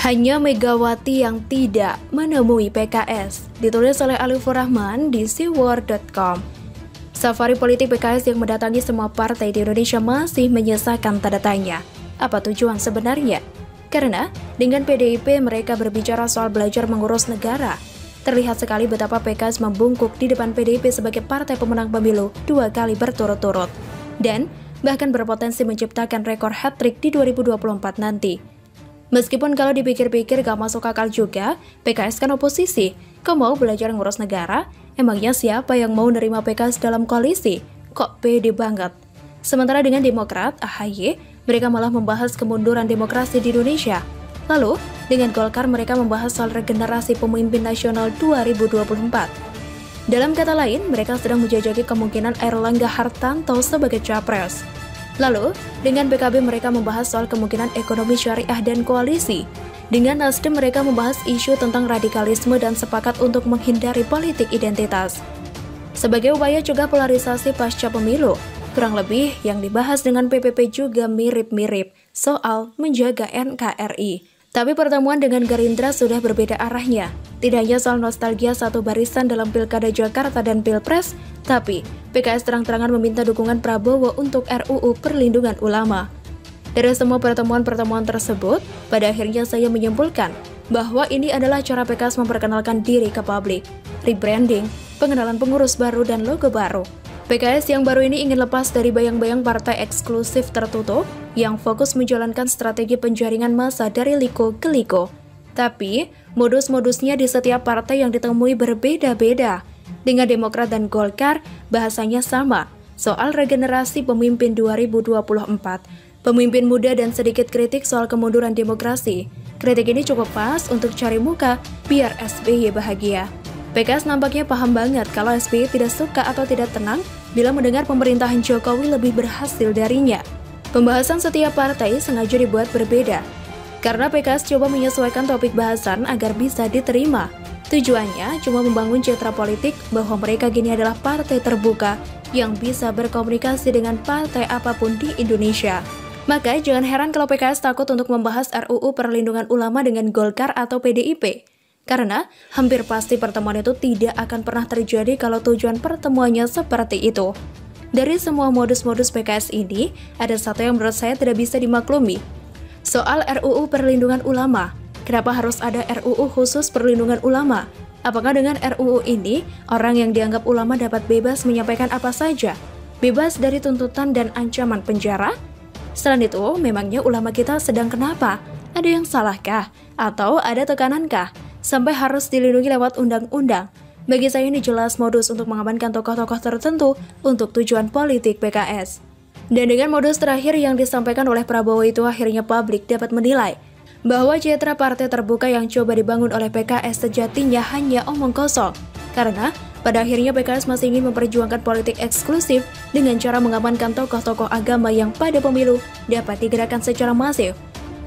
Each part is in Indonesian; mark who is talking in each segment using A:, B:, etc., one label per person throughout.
A: Hanya Megawati yang tidak menemui PKS, ditulis oleh Alifur Rahman di siwar.com. Safari politik PKS yang mendatangi semua partai di Indonesia masih menyisakan tanda tanya. Apa tujuan sebenarnya? Karena dengan PDIP mereka berbicara soal belajar mengurus negara. Terlihat sekali betapa PKS membungkuk di depan PDIP sebagai partai pemenang pemilu 2 kali berturut-turut. Dan bahkan berpotensi menciptakan rekor hat-trick di 2024 nanti. Meskipun kalau dipikir-pikir gak masuk akal juga, PKS kan oposisi. Kau mau belajar ngurus negara? Emangnya siapa yang mau nerima PKS dalam koalisi? Kok pede banget? Sementara dengan Demokrat, AHY, mereka malah membahas kemunduran demokrasi di Indonesia. Lalu, dengan Golkar mereka membahas soal regenerasi pemimpin nasional 2024. Dalam kata lain, mereka sedang menjajaki kemungkinan Airlangga Hartarto sebagai capres. Lalu, dengan PKB mereka membahas soal kemungkinan ekonomi syariah dan koalisi. Dengan Nasdem mereka membahas isu tentang radikalisme dan sepakat untuk menghindari politik identitas. Sebagai upaya cegah polarisasi pasca pemilu, kurang lebih yang dibahas dengan PPP juga mirip-mirip soal menjaga NKRI. Tapi pertemuan dengan Gerindra sudah berbeda arahnya. Tidak hanya soal nostalgia satu barisan dalam Pilkada Jakarta dan Pilpres, tapi PKS terang-terangan meminta dukungan Prabowo untuk RUU Perlindungan Ulama. Dari semua pertemuan-pertemuan tersebut, pada akhirnya saya menyimpulkan bahwa ini adalah cara PKS memperkenalkan diri ke publik, rebranding, pengenalan pengurus baru dan logo baru. PKS yang baru ini ingin lepas dari bayang-bayang partai eksklusif tertutup yang fokus menjalankan strategi penjaringan massa dari liko ke liko. Tapi, modus-modusnya di setiap partai yang ditemui berbeda-beda. Dengan Demokrat dan Golkar, bahasanya sama, soal regenerasi pemimpin 2024. Pemimpin muda dan sedikit kritik soal kemunduran demokrasi. Kritik ini cukup pas untuk cari muka, biar SBY bahagia. PKS nampaknya paham banget kalau SBY tidak suka atau tidak tenang bila mendengar pemerintahan Jokowi lebih berhasil darinya. Pembahasan setiap partai sengaja dibuat berbeda, karena PKS coba menyesuaikan topik bahasan agar bisa diterima. Tujuannya cuma membangun citra politik bahwa mereka kini adalah partai terbuka yang bisa berkomunikasi dengan partai apapun di Indonesia. Maka jangan heran kalau PKS takut untuk membahas RUU Perlindungan Ulama dengan Golkar atau PDIP. Karena hampir pasti pertemuan itu tidak akan pernah terjadi kalau tujuan pertemuannya seperti itu. Dari semua modus-modus PKS ini, ada satu yang menurut saya tidak bisa dimaklumi. Soal RUU Perlindungan Ulama. Kenapa harus ada RUU khusus perlindungan ulama? Apakah dengan RUU ini, orang yang dianggap ulama dapat bebas menyampaikan apa saja? Bebas dari tuntutan dan ancaman penjara? Selain itu, memangnya ulama kita sedang kenapa? Ada yang salahkah? Atau ada tekanankah? Sampai harus dilindungi lewat undang-undang. Bagi saya ini jelas modus untuk mengamankan tokoh-tokoh tertentu untuk tujuan politik PKS. Dan dengan modus terakhir yang disampaikan oleh Prabowo itu akhirnya publik dapat menilai bahwa citra partai terbuka yang coba dibangun oleh PKS sejatinya hanya omong kosong. Karena pada akhirnya PKS masih ingin memperjuangkan politik eksklusif dengan cara mengamankan tokoh-tokoh agama yang pada pemilu dapat digerakkan secara masif.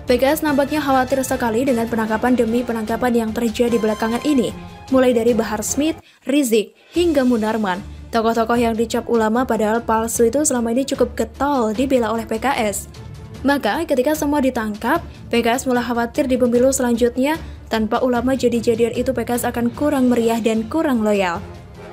A: PKS nampaknya khawatir sekali dengan penangkapan demi penangkapan yang terjadi belakangan ini, mulai dari Bahar Smith, Rizik, hingga Munarman. Tokoh-tokoh yang dicap ulama padahal palsu itu selama ini cukup getol dibela oleh PKS. Maka ketika semua ditangkap, PKS mulai khawatir di pemilu selanjutnya, tanpa ulama jadi-jadian itu PKS akan kurang meriah dan kurang loyal.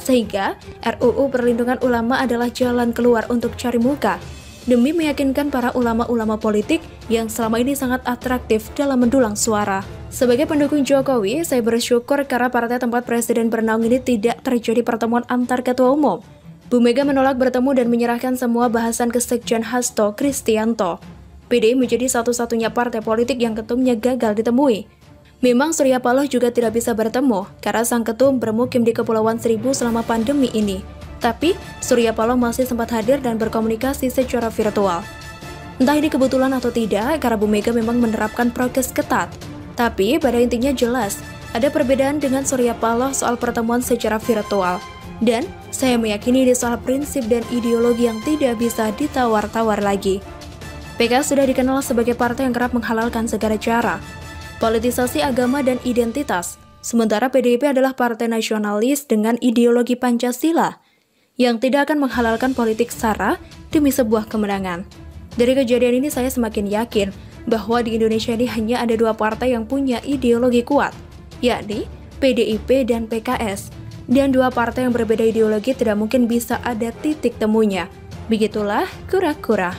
A: Sehingga RUU Perlindungan Ulama adalah jalan keluar untuk cari muka, demi meyakinkan para ulama-ulama politik yang selama ini sangat atraktif dalam mendulang suara. Sebagai pendukung Jokowi, saya bersyukur karena partai tempat Presiden bernaung ini tidak terjadi pertemuan antar ketua umum. Bu Mega menolak bertemu dan menyerahkan semua bahasan ke Sekjen Hasto Kristianto. PDI menjadi satu-satunya partai politik yang ketumnya gagal ditemui. Memang Surya Paloh juga tidak bisa bertemu karena sang ketum bermukim di Kepulauan Seribu selama pandemi ini. Tapi, Surya Paloh masih sempat hadir dan berkomunikasi secara virtual. Entah ini kebetulan atau tidak, karena Bu Mega memang menerapkan prokes ketat. Tapi, pada intinya jelas, ada perbedaan dengan Surya Paloh soal pertemuan secara virtual. Dan, saya meyakini ini soal prinsip dan ideologi yang tidak bisa ditawar-tawar lagi. PKS sudah dikenal sebagai partai yang kerap menghalalkan segala cara, politisasi agama dan identitas. Sementara PDIP adalah partai nasionalis dengan ideologi Pancasila, yang tidak akan menghalalkan politik sara demi sebuah kemenangan. Dari kejadian ini saya semakin yakin bahwa di Indonesia ini hanya ada dua partai yang punya ideologi kuat, yakni PDIP dan PKS. Dan dua partai yang berbeda ideologi tidak mungkin bisa ada titik temunya. Begitulah kura-kura.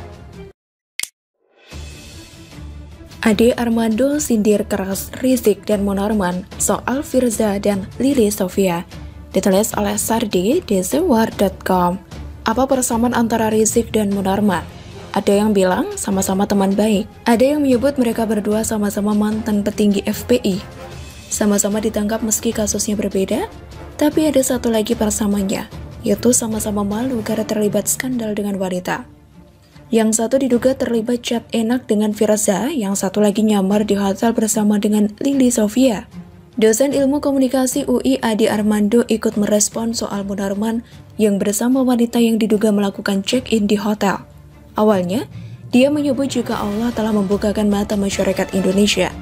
A: Ade Armando sindir keras Rizik dan Munarman soal Firza dan Lili Sofia. Ditulis oleh Sardi di TheWar.com. Apa persamaan antara Rizik dan Munarman? Ada yang bilang sama-sama teman baik. Ada yang menyebut mereka berdua sama-sama mantan petinggi FPI. Sama-sama ditangkap meski kasusnya berbeda. Tapi ada satu lagi persamaannya, yaitu sama-sama malu karena terlibat skandal dengan wanita. Yang satu diduga terlibat chat enak dengan Firza, yang satu lagi nyamar di hotel bersama dengan Lili Sofia. Dosen ilmu komunikasi UI Ade Armando ikut merespon soal Munarman yang bersama wanita yang diduga melakukan check-in di hotel. Awalnya, dia menyebut jika Allah telah membukakan mata masyarakat Indonesia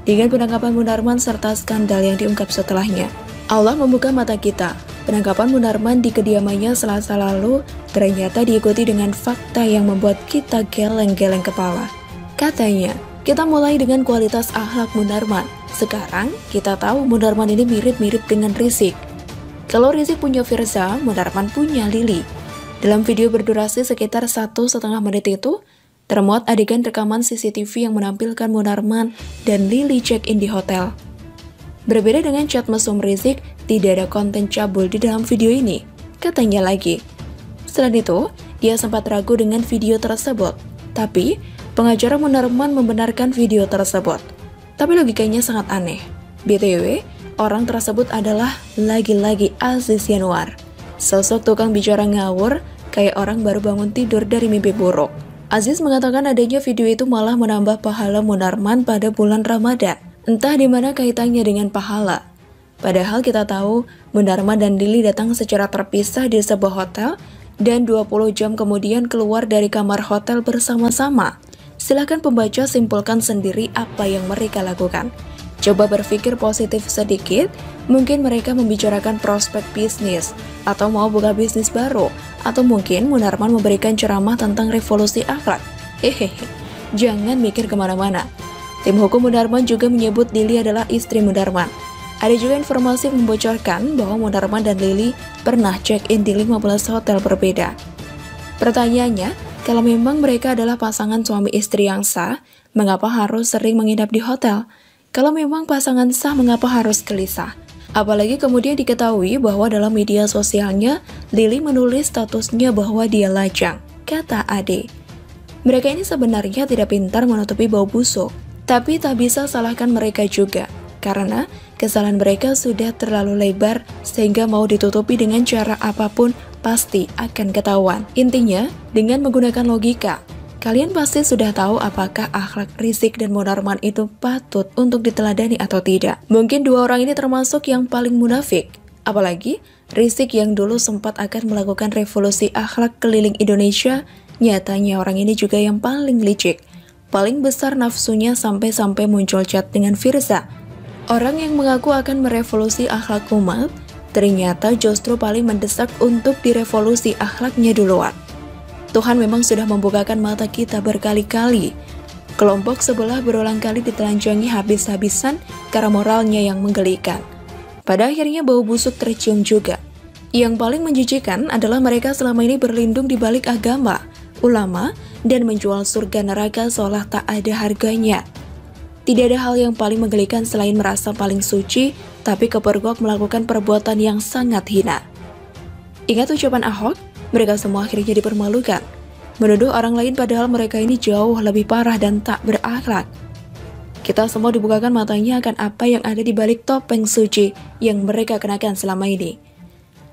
A: dengan penangkapan Munarman serta skandal yang diungkap setelahnya. Allah membuka mata kita. Penangkapan Munarman di kediamannya Selasa lalu ternyata diikuti dengan fakta yang membuat kita geleng-geleng kepala. Katanya, kita mulai dengan kualitas akhlak Munarman. Sekarang, kita tahu Munarman ini mirip-mirip dengan Rizik. Kalau Rizik punya Firza, Munarman punya Lili. Dalam video berdurasi sekitar 1,5 menit itu, termuat adegan rekaman CCTV yang menampilkan Munarman dan Lili check-in di hotel. Berbeda dengan chat mesum Rizik, tidak ada konten cabul di dalam video ini, katanya lagi. Selain itu, dia sempat ragu dengan video tersebut, tapi pengacara Munarman membenarkan video tersebut. Tapi logikanya sangat aneh. BTW, orang tersebut adalah lagi-lagi Aziz Yanuar, sosok tukang bicara ngawur, kayak orang baru bangun tidur dari mimpi buruk. Aziz mengatakan adanya video itu malah menambah pahala Munarman pada bulan Ramadan. Entah di mana kaitannya dengan pahala. Padahal kita tahu Munarman dan Lili datang secara terpisah di sebuah hotel dan 20 jam kemudian keluar dari kamar hotel bersama-sama. Silahkan pembaca simpulkan sendiri apa yang mereka lakukan. Coba berpikir positif sedikit, mungkin mereka membicarakan prospek bisnis, atau mau buka bisnis baru, atau mungkin Munarman memberikan ceramah tentang revolusi akhlak. Hehehe, jangan mikir kemana-mana. Tim hukum Munarman juga menyebut Lili adalah istri Munarman. Ada juga informasi membocorkan bahwa Munarman dan Lili pernah check-in di 15 hotel berbeda. Pertanyaannya, kalau memang mereka adalah pasangan suami istri yang sah, mengapa harus sering menginap di hotel? Kalau memang pasangan sah, mengapa harus gelisah? Apalagi kemudian diketahui bahwa dalam media sosialnya, Lili menulis statusnya bahwa dia lajang, kata Ade. Mereka ini sebenarnya tidak pintar menutupi bau busuk. Tapi tak bisa salahkan mereka juga, karena kesalahan mereka sudah terlalu lebar sehingga mau ditutupi dengan cara apapun pasti akan ketahuan. Intinya, dengan menggunakan logika, kalian pasti sudah tahu apakah akhlak Rizik dan Munarman itu patut untuk diteladani atau tidak. Mungkin dua orang ini termasuk yang paling munafik. Apalagi, Rizik yang dulu sempat akan melakukan revolusi akhlak keliling Indonesia, nyatanya orang ini juga yang paling licik. Paling besar nafsunya sampai-sampai muncul chat dengan Firza. Orang yang mengaku akan merevolusi akhlak umat, ternyata justru paling mendesak untuk direvolusi akhlaknya duluan. Tuhan memang sudah membukakan mata kita berkali-kali. Kelompok sebelah berulang kali ditelanjangi habis-habisan karena moralnya yang menggelikan. Pada akhirnya bau busuk tercium juga. Yang paling menjijikan adalah mereka selama ini berlindung di balik agama, ulama, dan menjual surga neraka seolah tak ada harganya. Tidak ada hal yang paling menggelikan selain merasa paling suci, tapi kepergok melakukan perbuatan yang sangat hina. Ingat ucapan Ahok? Mereka semua akhirnya dipermalukan. Menuduh orang lain padahal mereka ini jauh lebih parah dan tak berakhlak. Kita semua dibukakan matanya akan apa yang ada di balik topeng suci yang mereka kenakan selama ini.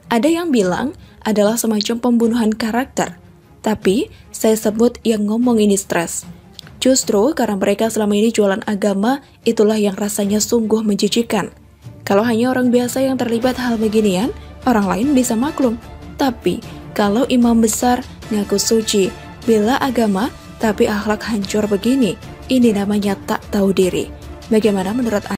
A: Ada yang bilang adalah semacam pembunuhan karakter. Tapi, saya sebut yang ngomong ini stres. Justru karena mereka selama ini jualan agama, itulah yang rasanya sungguh menjijikan. Kalau hanya orang biasa yang terlibat hal beginian, orang lain bisa maklum. Tapi, kalau imam besar ngaku suci, bela agama, tapi akhlak hancur begini, ini namanya tak tahu diri. Bagaimana menurut Anda?